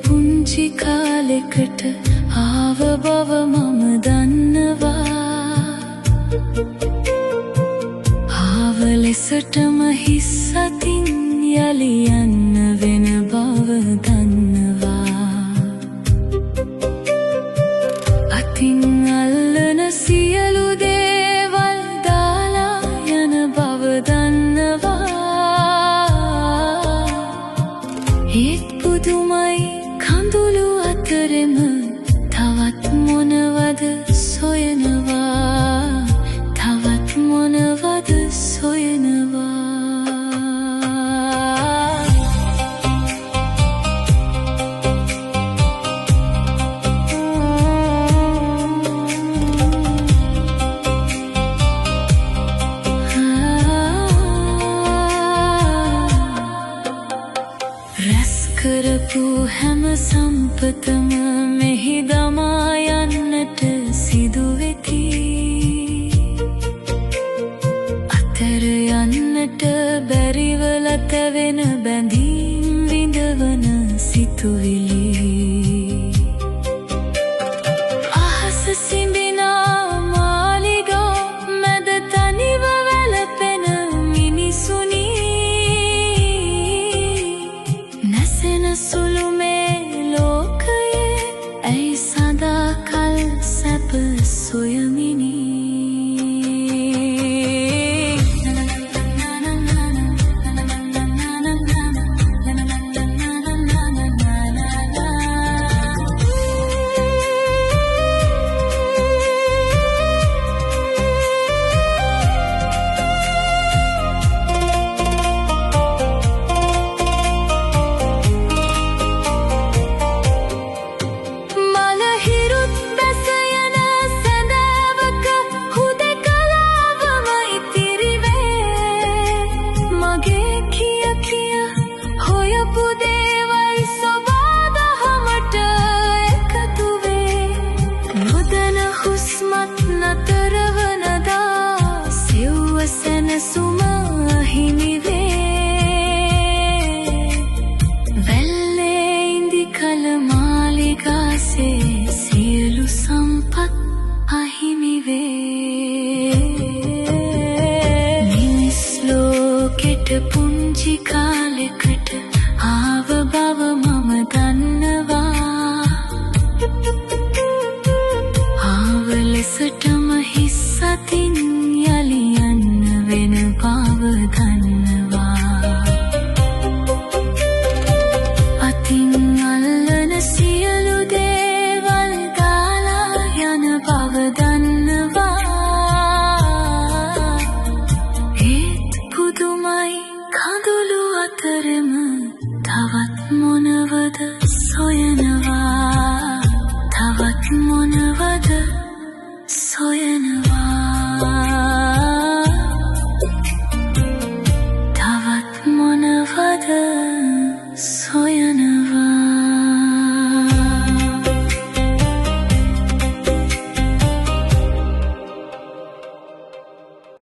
පුංචි කාලෙකට ආව බව මම දන්නවා. ආව ලෙසටම හිස් අතින් යලි යන්න වෙන බව දන්නවා. අතින් අල්ලන සියලු දේවල් දාලා යන බව දන්නවා. ඒත් පුදුමයි කඳුළු අතරෙම තවත් මොනවද සොයනවා. තවත් මොනවද සොයනවා. රැස් කරපු හැම සම්පතම මෙහි දමා යන්නට සිදු වෙති. අතර යන්නට බැරිවල තැවෙන බැඳීම් විඳවන සිතුවිලි. අහස සිඹිනා මාලිගා මැද තනිව වැළපෙන මිනිසුනි. නැසෙන සුළු මේ ලෝකයේ ඇයි සදාකල් සැප සොයමිනි. සැනසුම හිමි වේ. වැල්ලේ ඉඳි කල මාලිගාසේ සියලු සම්පත් අහිමි වේ. මිනිස් ලෝකෙට පුංචි කාලෙකට ආව බව මම දන්නවා. ආව ලෙසටම හිස් අතින් යලි යන්න වෙන බව දන්නවා. අතින් අල්ලන සියලු දේවල් දාලා යන බව දන්නවා. ඒත් පුදුමයි කඳුළු අතරෙම තවත් මොනවද සොයන